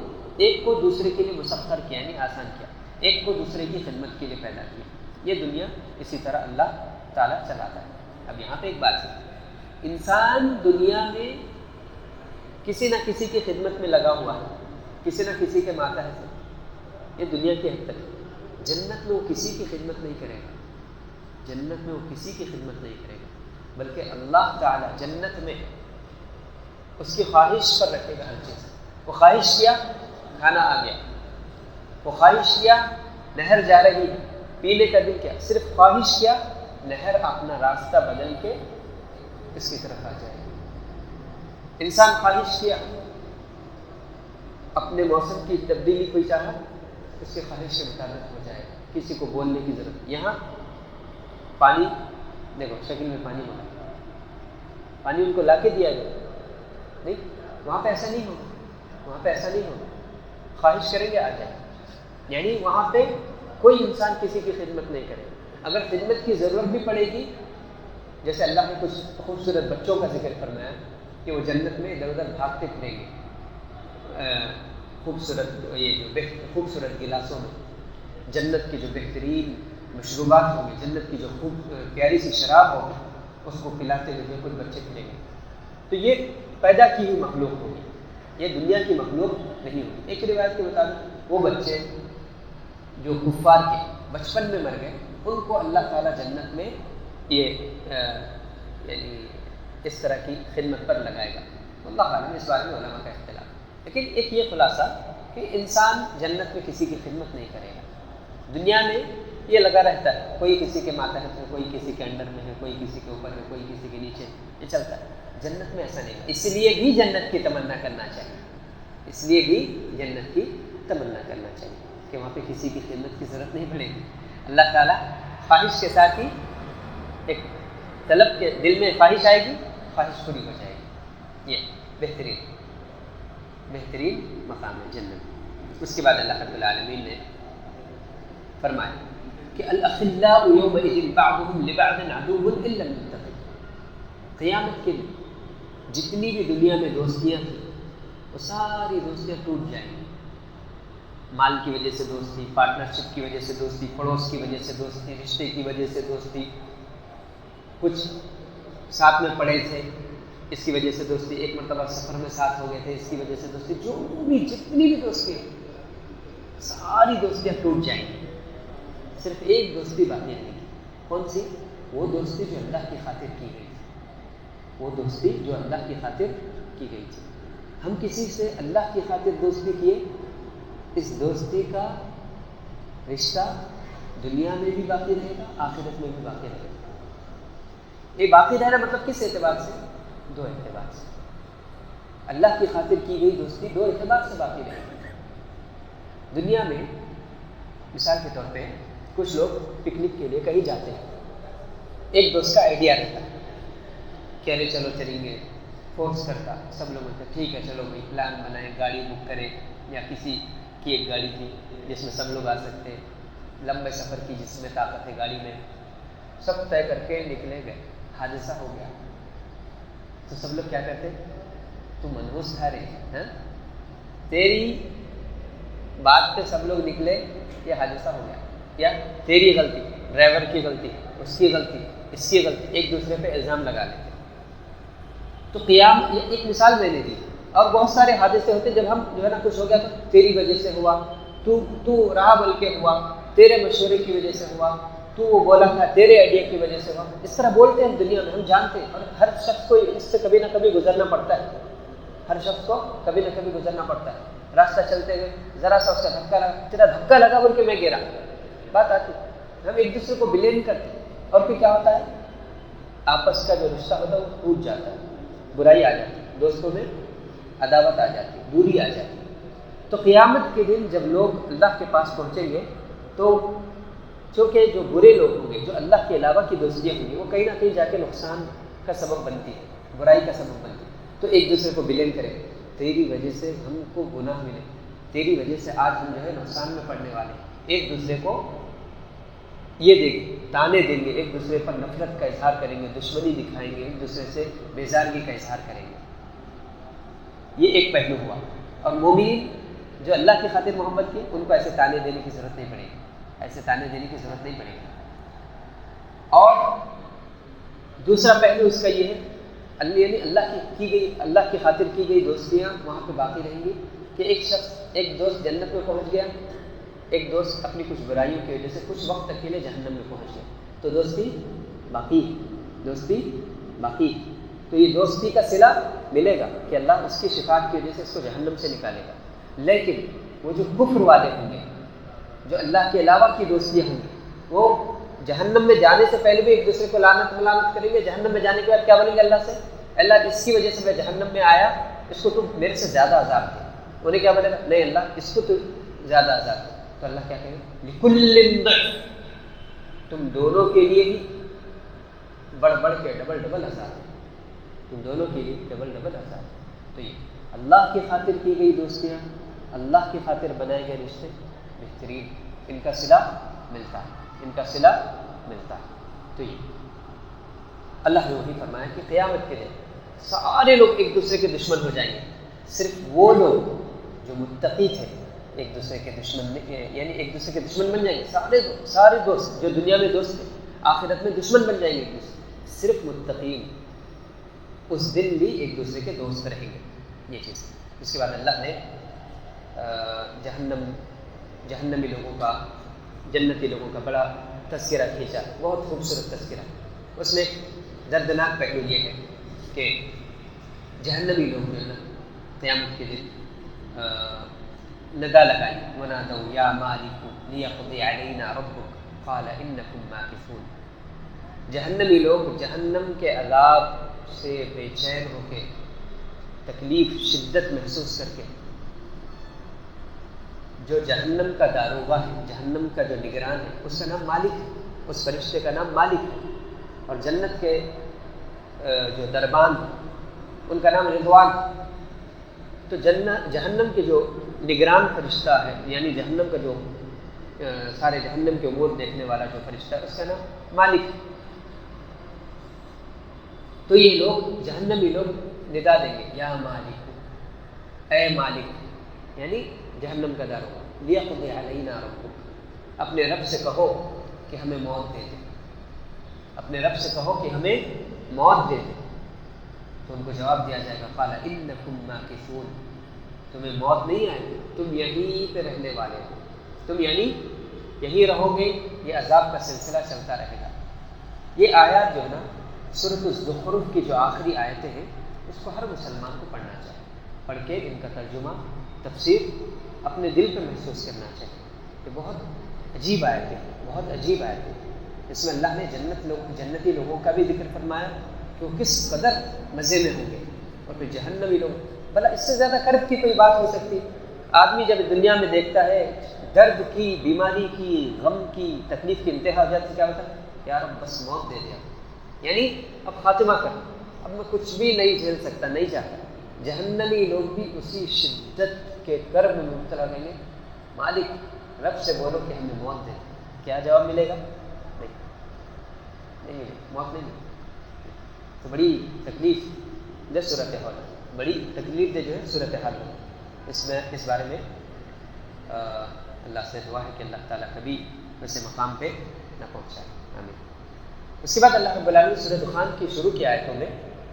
S1: ایک کو دوسرے کے لیے مسخر کیا، یعنی آسان کیا، ایک کو دوسرے کی خدمت کے لیے پیدا کیا۔ یہ دنیا اسی طرح اللہ تعالیٰ چلاتا ہے۔ اب یہاں پہ ایک بات ہے، انسان دنیا میں کسی نہ کسی کی خدمت میں لگا ہوا ہے، کسی نہ کسی کے ماتحت ہے، یہ دنیا کی حد تک ہے۔ جنت میں وہ کسی کی خدمت نہیں کرے گا، جنت میں وہ کسی کی خدمت نہیں کرے گا، بلکہ اللہ تعالیٰ جنت میں اس کی خواہش پر رکھے گا ہر چیز۔ وہ خواہش کیا کھانا آ گیا، وہ خواہش کیا نہر جا رہی ہے، پینے کا دل کیا، صرف خواہش کیا نہر اپنا راستہ بدل کے اس کی طرف آ جائے۔ انسان خواہش کیا اپنے موسم کی تبدیلی کوئی چاہا، اس کی خواہش کے مطابق ہو جائے، کسی کو بولنے کی ضرورت۔ یہاں پانی دیکھو شکل میں پانی ملا، پانی ان کو لا کے دیا گیا نہیں، وہاں پہ ایسا نہیں ہوگا، خواہش کریں گے آ جائے۔ یعنی وہاں پہ کوئی انسان کسی کی خدمت نہیں کرے گا۔ اگر خدمت کی ضرورت بھی پڑے گی، جیسے اللہ نے کچھ خوبصورت بچوں کا ذکر فرمایا کہ وہ جنت میں ادھر ادھر بھاگتے پھریں گے خوبصورت گلاسوں میں، جنت کی جو بہترین مشروبات ہوں گے، جنت کی جو خوب پیاری سی شراب ہوگی، اس کو پلاتے ہوئے کچھ بچے پھریں گے۔ تو یہ پیدا کی ہوئی مخلوق ہوگی، یہ دنیا کی مخلوق نہیں ہوگی۔ ایک روایت کے مطابق وہ بچے جو کفار کے بچپن میں مر گئے، ان کو اللہ تعالیٰ جنت میں یہ یعنی اس طرح کی خدمت پر لگائے گا۔ اللہ عالم، اس بارے میں علماء کا اختلاف، لیکن ایک یہ خلاصہ کہ انسان جنت میں کسی کی خدمت نہیں کرے گا۔ دنیا میں یہ لگا رہتا ہے، کوئی کسی کے ماتحت ہے، کوئی کسی کے انڈر میں ہے، کوئی کسی کے اوپر ہے، کوئی کسی کے نیچے، یہ چلتا ہے۔ جنت میں ایسا نہیں، اس لیے بھی جنت کی تمنا کرنا چاہیے، کہ وہاں پہ کسی کی خدمت کی ضرورت نہیں پڑے گی۔ اللہ تعالیٰ خواہش کے ساتھ ہی ایک طلب کے دل میں خواہش آئے گی، خواہش پوری ہو جائے گی۔ یہ بہترین مقام ہے جنت۔ اس کے بعد اللہ رب العالمین نے فرمایا کہ الاخلاء یومئذ بعضهم لبعض عدو الا المتقین، قیامت کے دن جتنی بھی دنیا میں دوستیاں تھیں وہ ساری دوستیاں ٹوٹ جائیں گی۔ مال کی وجہ سے دوستی، پارٹنرشپ کی وجہ سے دوستی، پڑوس کی وجہ سے دوستی، رشتے کی وجہ سے دوستی، کچھ ساتھ میں پڑھے تھے اس کی وجہ سے دوستی، ایک مرتبہ سفر میں ساتھ ہو گئے تھے اس کی وجہ سے دوستی، جو بھی جتنی بھی دوستی ہیں ساری دوستیاں ٹوٹ جائیں گی، صرف ایک دوستی باقی رہے گی۔ کون سی؟ وہ دوستی جو اللہ کی خاطر کی گئی تھی، وہ دوستی جو اللہ کی خاطر کی گئی تھی۔ ہم کسی سے اللہ کی خاطر دوستی کیے، اس دوستی کا رشتہ دنیا میں بھی باقی رہے گا، آخرت میں بھی باقی رہے گا۔ یہ باقی رہنا مطلب کس اعتبار سے؟ دو اعتبار سے۔ اللہ کی خاطر کی گئی دوستی دو اعتبار سے باقی رہے گی۔ دنیا میں مثال کے طور پہ کچھ لوگ پکنک کے لیے کہیں جاتے ہیں، ایک دوست کا آئیڈیا رہتا ہے کہ ارے چلو چلیں گے، فورس کرتا، سب لوگ بولتے ٹھیک ہے چلو بھائی، پلان بنائیں، گاڑی بک کریں، یا کسی کی ایک گاڑی تھی جس میں سب لوگ آ سکتے ہیں، لمبے سفر کی جس میں طاقت ہے گاڑی میں، سب طے کر کے نکلے گئے، حادثہ ہو گیا تو سب لوگ کیا کہتے؟ تو منحوس تھا رے، تیری بات پہ سب لوگ نکلے، یہ حادثہ ہو گیا، یا تیری غلطی، ڈرائیور کی غلطی، اس کی غلطی، اس کی غلطی، ایک دوسرے پہ الزام لگا لیتے۔ تو قیام، یہ ایک مثال میں نے دی اور بہت سارے حادثے ہوتے جب ہم جو ہے نا کچھ ہو گیا تو تیری وجہ سے ہوا، تو رہا بول کے ہوا، تیرے مشورے کی وجہ سے ہوا، تو وہ بولا تھا تیرے آئیڈیا کی وجہ سے ہوا. اس طرح بولتے ہیں دنیا میں، ہم جانتے ہیں. اور ہر شخص کو اس سے کبھی نہ کبھی گزرنا پڑتا ہے. ہر شخص کو کبھی نہ کبھی گزرنا پڑتا ہے. راستہ چلتے ہوئے ذرا سا اس کا دھکا لگا، تیرا دھکا لگا بول کے میں گرا، بات آتی. ہم ایک دوسرے کو بلیم کرتے ہیں اور پھر کیا ہوتا ہے، آپس کا جو رشتہ ہوتا ہے وہ ٹوٹ جاتا ہے، برائی آ جاتی ہے، دوستوں میں عداوت آ جاتی ہے، دوری آ جاتی ہے. تو قیامت کے دن جب لوگ اللہ کے پاس پہنچیں گے تو چونکہ جو برے لوگ ہوں گے، جو اللہ کے علاوہ کی دوستیاں ہوں گی، وہ کہیں نہ کہیں جا کے نقصان کا سبب بنتی ہے، برائی کا سبب بنتی ہے. تو ایک دوسرے کو بلیم کریں، تیری وجہ سے ہم کو گناہ ملے، تیری وجہ سے آج ہم جو ہے نقصان میں پڑنے والے ہیں. ایک دوسرے کو یہ دیں گے، تانے دیں گے، ایک دوسرے پر نفرت کا اظہار کریں گے، دشمنی دکھائیں گے، ایک دوسرے سے بیزارگی کا اظہار کریں گے. یہ ایک پہلو ہوا. اور مومن جو اللہ کی خاطر محبت کی، ان کو ایسے تانے دینے کی ضرورت نہیں پڑے گی، ایسے تانے دینے کی ضرورت نہیں پڑے گی. اور دوسرا پہلو اس کا یہ ہے، یعنی اللہ کی خاطر کی گئی دوستیاں وہاں پہ باقی رہیں گی. کہ ایک دوست جنت میں پہنچ گیا، ایک دوست اپنی کچھ برائیوں کی وجہ سے کچھ وقت تک کے لیے جہنم میں پہنچ گیا، تو دوستی باقی. تو یہ دوستی کا صلہ ملے گا کہ اللہ اس کی شفاعت کی وجہ سے اس کو جہنم سے نکالے گا. لیکن وہ جو کفر والے ہوں گے، جو اللہ کے علاوہ کی دوستیاں ہوں گی، وہ جہنم میں جانے سے پہلے بھی ایک دوسرے کو لعنت ملامت کریں گے. جہنم میں جانے کے بعد کیا بولیں گے اللہ سے، اللہ اس کی وجہ سے میں جہنم میں آیا، اس کو تو میرے سے زیادہ عذاب دے. انہیں کیا بولے گا، نہیں اللہ اس کو تو زیادہ عذاب دے. تو اللہ کیا کہے گا، لِكُلٍّ ضِعْفٌ، تم دونوں کے لیے ہی بڑھ کے ڈبل عذاب ہے، تم دونوں کے لیے ڈبل عذاب. تو یہ اللہ کی خاطر کی گئی دوستیاں، اللہ کی خاطر بنائے گئے رشتے بہترین، ان کا صلہ ملتا ہے. تو یہ اللہ نے وہی فرمایا کہ قیامت کے دن سارے لوگ ایک دوسرے کے دشمن ہو جائیں گے. صرف وہ لوگ جو متقی تھے ایک دوسرے کے دشمن، یعنی ایک دوسرے کے دشمن بن جائیں گے. سارے دوست جو دنیا میں دوست تھے آخرت میں دشمن بن جائیں گے ایک دوسرے. صرف متقین اس دن بھی ایک دوسرے کے دوست رہیں گے. یہ چیز. اس کے بعد اللہ نے جہنمی لوگوں کا، جنتی لوگوں کا بڑا تذکرہ کھینچا، بہت خوبصورت تذکرہ. اس میں دردناک پہلو یہ ہے کہ جہنمی لوگ جو ہے نا قیامت کے دن ندا لگائیں، وَنَادَوْا يَا مَالِكُ لِيَقْضِيَ عَلَيْنَا رَبُّكَ قَالَ إِنَّكُمْ مَاكِثُونَ. جہنمی لوگ جہنم کے عذاب سے بے چین ہو کے، تکلیف شدت محسوس کر کے، جو جہنم کا داروغہ ہے، جہنم کا جو نگران ہے، اس کا نام مالک ہے، اس فرشتے کا نام مالک ہے. اور جنت کے جو دربان ان کا نام رضوان. تو جہنم کے جو نگران فرشتہ ہے، یعنی جہنم کا جو سارے جہنم کے امور دیکھنے والا جو فرشتہ ہے، اس کا نام مالک ہے. تو یہ لوگ جہنمی لوگ ندا دیں گے، یا مالک، اے مالک، یعنی جہنم کا داروغہ، لیقضی علینا ربک، اپنے رب سے کہو کہ ہمیں موت دے دے، اپنے رب سے کہو کہ ہمیں موت دے دے. تو ان کو جواب دیا جائے گا، قال انکم ماکثون، تمہیں موت نہیں آئے گی، تم یہیں پہ رہنے والے ہو، تم یعنی یہیں رہو گے، یہ عذاب کا سلسلہ چلتا رہے گا. یہ آیات جو ہے نا سورۃ الزخرف کی جو آخری آیتیں ہیں، اس کو ہر مسلمان کو پڑھنا چاہیے، پڑھ کے ان کا ترجمہ تفسیر اپنے دل پہ محسوس کرنا چاہیے. یہ بہت عجیب آیتیں ہیں، بہت عجیب آیتیں. اس میں اللہ نے جنتی لوگوں کا بھی ذکر فرمایا کہ وہ کس قدر مزے میں ہوں گے، اور پھر جہنمی لوگ. بھلا اس سے زیادہ کرب کی کوئی بات ہو سکتی؟ آدمی جب دنیا میں دیکھتا ہے درد کی، بیماری کی، غم کی، تکلیف کی انتہا ہو جاتی، کیا ہوتا ہے، یار اب بس موت دے دیا، یعنی اب خاتمہ کر، اب میں کچھ بھی نہیں جھیل سکتا، نہیں چاہتا. جہنمی لوگ بھی اسی شدت کے کرب میں مبتلا رہیں گے. مالک، رب سے بولو کہ ہمیں موت دے. کیا جواب ملے گا؟ نہیں ملے، موت نہیں ملے. تو بڑی تکلیف دہ صورتحال، بڑی تکلیف دہ جو ہے صورتحال ہے. اس بارے میں اللہ سے دعا ہے کہ اللہ تعالیٰ کبھی ویسے مقام پہ نہ پہنچائے. آمین. اس کے بعد اللہ رب العالمین سورۃ دخان کی شروع کی آیتوں میں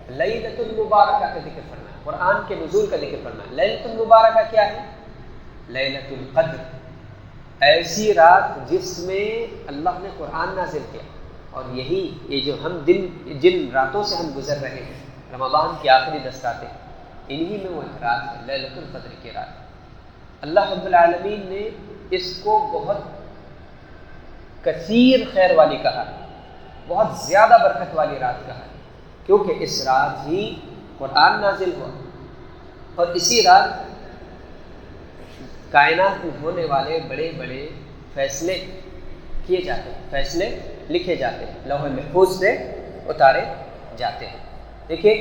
S1: لیلۃ المبارکہ کا ذکر فرمایا، قرآن کے نزول کا ذکر فرمایا۔ لیلۃ المبارکہ کیا ہے؟ لیلۃ القدر، ایسی رات جس میں اللہ نے قرآن نازل کیا، اور یہ جو ہم جن راتوں سے ہم گزر رہے ہیں، رمضان کی آخری 10 راتیں، انہی میں وہ رات ہے لیلۃ القدر کی رات۔ اللہ رب العالمین نے اس کو بہت کثیر خیر والی کہا، بہت زیادہ برکت والی رات کہا، کیونکہ اس رات ہی قرآن نازل ہوا، اور اسی رات کائنات میں ہونے والے بڑے بڑے فیصلے کیے جاتے ہیں، فیصلے لکھے جاتے ہیں، لوح محفوظ سے اتارے جاتے ہیں۔ دیکھیے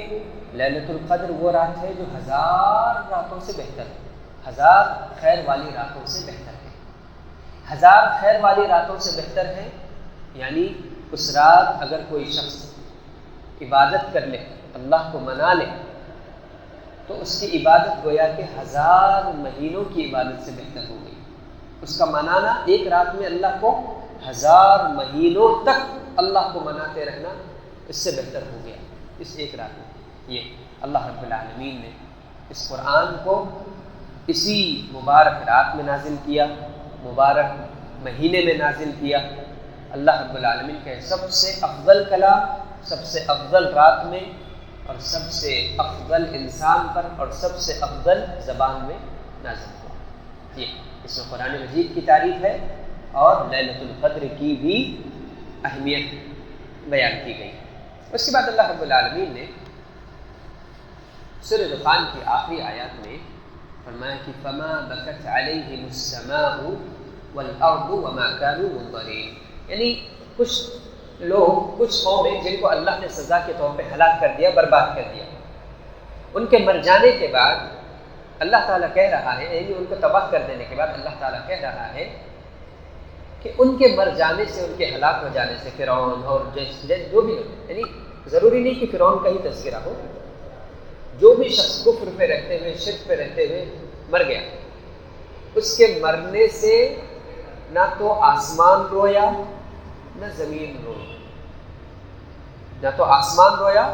S1: لیلۃ القدر وہ رات ہے جو 1000 راتوں سے بہتر ہے، 1000 خیر والی راتوں سے بہتر ہے، 1000 خیر والی راتوں سے بہتر ہے۔ یعنی اس رات اگر کوئی شخص عبادت کر لے، اللہ کو منا لے، تو اس کی عبادت گویا کہ 1000 مہینوں کی عبادت سے بہتر ہو گئی۔ اس کا منانا ایک رات میں اللہ کو 1000 مہینوں تک اللہ کو مناتے رہنا اس سے بہتر ہو گیا اس ایک رات میں۔ یہ اللہ رب العالمین نے اس قرآن کو اسی مبارک رات میں نازل کیا، مبارک مہینے میں نازل کیا۔ اللہ رب العالمین کے سب سے افضل کلام سب سے افضل رات میں، اور سب سے افضل انسان پر، اور سب سے افضل زبان میں نازل ہوا۔ یہ اس میں قرآن مجید کی تعریف ہے، اور لیلۃ القدر کی بھی اہمیت بیان کی گئی۔ اس کے بعد اللہ رب العالمین نے سورہ دخان کی آخری آیات میں فرمایا کہ فما بکت علیہم السماء والارض وما كانوا منظرین، یعنی کچھ لوگ، کچھ قومیں جن کو اللہ نے سزا کے طور پہ ہلاک کر دیا، برباد کر دیا، ان کے مر جانے کے بعد اللہ تعالیٰ کہہ رہا ہے، یعنی ان کو تباہ کر دینے کے بعد اللہ تعالیٰ کہہ رہا ہے کہ ان کے مر جانے سے، ان کے ہلاک ہو جانے سے، فرعون اور جو بھی لوگ، یعنی ضروری نہیں کہ فرعون کا ہی تذکرہ ہو، جو بھی شخص کفر پہ رہتے ہوئے، شرک پہ رہتے ہوئے مر گیا، اس کے مرنے سے نہ تو آسمان رویا نہ زمین روئی، نہ تو آسمان رویا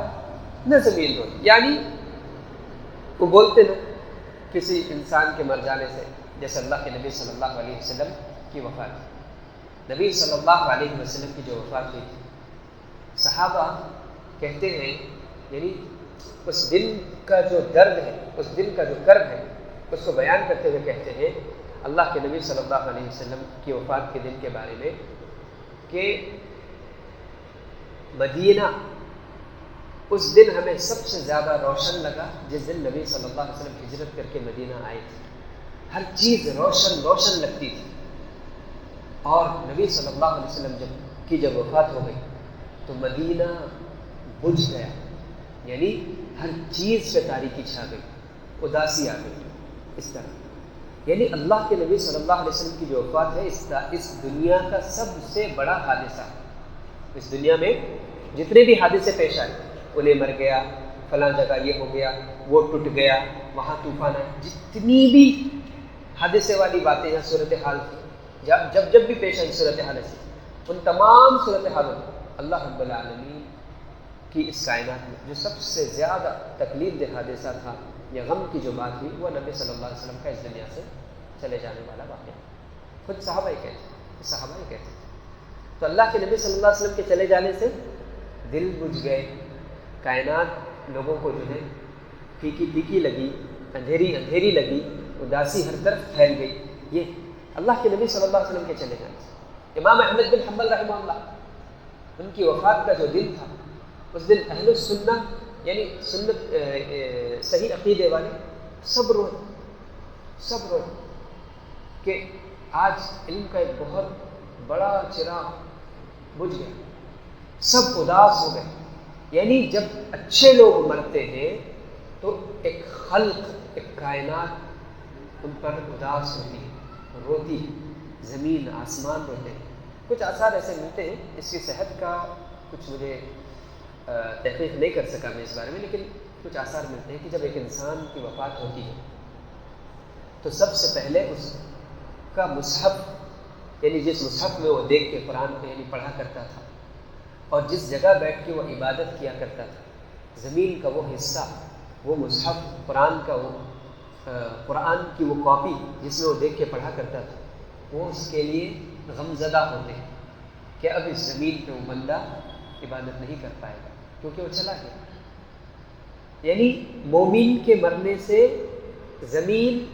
S1: نہ زمین روئی۔ یعنی وہ بولتے نا کسی انسان کے مر جانے سے، جیسے اللہ کے نبی صلی اللہ علیہ وسلم کی وفات، نبی صلی اللہ علیہ وسلم کی جو وفات ہوئی تھی، صحابہ کہتے ہیں، یعنی اس دن کا جو درد ہے، اس دن کا جو کرب ہے، اس کو بیان کرتے ہوئے کہتے ہیں اللہ کے نبی صلی اللہ علیہ وسلم کی وفات کے دن کے بارے میں کہ مدینہ اس دن ہمیں سب سے زیادہ روشن لگا جس دن نبی صلی اللہ علیہ وسلم ہجرت کر کے مدینہ آئے تھے، ہر چیز روشن روشن لگتی تھی، اور نبی صلی اللہ علیہ وسلم جب وفات ہو گئی تو مدینہ بجھ گیا، یعنی ہر چیز پہ تاریکی چھا گئی، اداسی آ گئی، اس طرح۔ یعنی اللہ کے نبی صلی اللہ علیہ وسلم کی جو وفات ہے اس دنیا کا سب سے بڑا حادثہ، اس دنیا میں جتنے بھی حادثے پیش آئے، انہیں مر گیا، فلاں جگہ یہ ہو گیا، وہ ٹوٹ گیا، وہاں طوفان آیا، جتنی بھی حادثے والی باتیں ہیں، صورتحال تھی، جب بھی پیش آئی صورتحال ایسی، ان تمام صورتحالوں میں اللہ رب العالمین کی اس کائنات میں جو سب سے زیادہ تکلیف دہ حادثہ تھا یا غم کی جو بات ہوئی، وہ نبی صلی اللہ علیہ وسلم کا اس دنیا سے چلے جانے والا واقعہ، خود صحابہ ہی کہتے تھے۔ تو اللہ کے نبی صلی اللہ علیہ وسلم کے چلے جانے سے دل بجھ گئے، کائنات لوگوں کو جو ہے پھیکی لگی، اندھیری لگی، اداسی ہر طرف پھیل گئی، یہ اللہ کے نبی صلی اللہ علیہ وسلم کے چلے جانے سے۔ امام احمد بن حنبل رحمہ اللہ، ان کی وفات کا جو دن تھا، اس دن اہل السنہ یعنی سنت صحیح عقیدے والے سب روئے کہ آج علم کا ایک بہت بڑا چراغ بجھ گیا، سب اداس ہو گئے۔ یعنی جب اچھے لوگ مرتے ہیں تو ایک خلق، ایک کائنات ان پر اداس ہوتی ہے، روتی ہے، زمین آسمان روتے ہیں۔ کچھ آثار ایسے ملتے ہیں، اس کی صحت کا کچھ مجھے تحقیق نہیں کر سکا میں اس بارے میں، لیکن کچھ آثار ملتے ہیں کہ جب ایک انسان کی وفات ہوتی ہے تو سب سے پہلے اس کا مصحف، یعنی جس مصحف میں وہ دیکھ کے قرآن کو یعنی پڑھا کرتا تھا، اور جس جگہ بیٹھ کے وہ عبادت کیا کرتا تھا، زمین کا وہ حصہ، وہ مصحف، قرآن کا وہ قرآن کی وہ کاپی جس میں وہ دیکھ کے پڑھا کرتا تھا، وہ اس کے لیے غمزدہ ہوتے ہیں کہ اب اس زمین پہ وہ بندہ عبادت نہیں کر پائے گا کیونکہ وہ چلا گیا۔ یعنی مومن کے مرنے سے زمین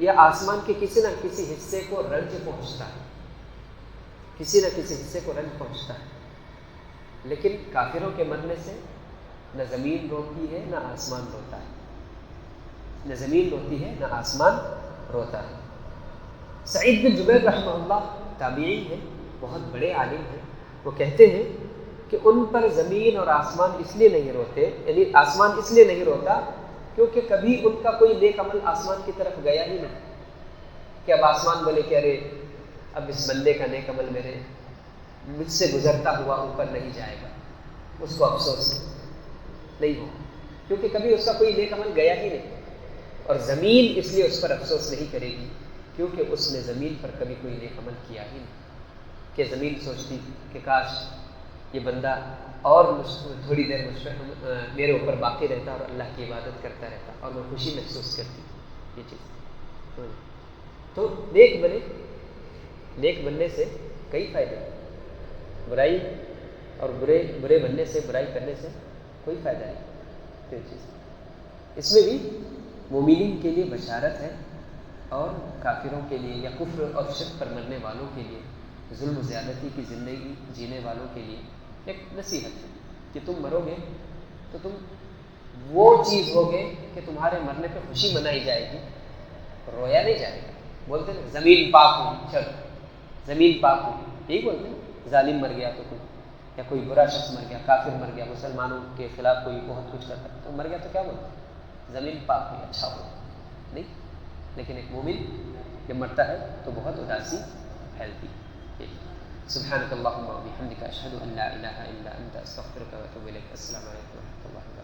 S1: یا آسمان کے کسی نہ کسی حصے کو رنج پہنچتا ہے، کسی نہ کسی حصے کو رنج پہنچتا ہے، لیکن کافروں کے مرنے سے نہ زمین روتی ہے نہ آسمان روتا ہے، نہ زمین روتی ہے نہ آسمان روتا ہے۔ سعید بن جبیر رحمہ اللہ تابعی ہے، بہت بڑے عالم ہیں، وہ کہتے ہیں کہ ان پر زمین اور آسمان اس لیے نہیں روتے، یعنی آسمان اس لیے نہیں روتا کیونکہ کبھی ان کا کوئی نیک عمل آسمان کی طرف گیا ہی نہیں کہ اب آسمان بولے کہ ارے اب اس بندے کا نیک عمل میرے مجھ سے گزرتا ہوا اوپر نہیں جائے گا، اس کو افسوس نہیں ہو، کیونکہ کبھی اس کا کوئی نیک عمل گیا ہی نہیں۔ اور زمین اس لیے اس پر افسوس نہیں کرے گی کیونکہ اس نے زمین پر کبھی کوئی نیک عمل کیا ہی نہیں، کہ زمین سوچتی کہ کاش یہ بندہ اور تھوڑی دیر مجھ پر میرے اوپر باقی رہتا اور اللہ کی عبادت کرتا رہتا اور میں خوشی محسوس کرتی یہ چیز۔ تو نیک بننے سے کئی فائدے، برائی اور برے بننے سے، برائی کرنے سے کوئی فائدہ نہیں۔ یہ چیز اس میں بھی مومنین کے لیے بشارت ہے اور کافروں کے لیے یا کفر اور شرک پر مرنے والوں کے لیے، ظلم و زیادتی کی زندگی جینے والوں کے لیے ایک نصیحت ہے کہ تم مرو گے تو تم وہ چیز ہوگے کہ تمہارے مرنے پہ خوشی منائی جائے گی، رویا نہیں جائے گا۔ بولتے ہیں زمین پاک ہوئی، چلو زمین پاک ہوئی، یہی بولتے ہیں۔ ظالم مر گیا تو کوئی، یا کوئی برا شخص مر گیا، کافر مر گیا، مسلمانوں کے خلاف کوئی بہت کچھ کرتا تو مر گیا تو کیا بولتے ہیں؟ زمین پاک ہوئی، اچھا ہو نہیں۔ لیکن ایک مومن جب مرتا ہے تو بہت اداسی پھیلتی ہے۔ سبحانک اللہم و بحمدک اشہد ان لا الہ الا انت استغفرک و اتوب الیک۔ السلام علیکم و رحمۃ اللہ وبرکاتہ۔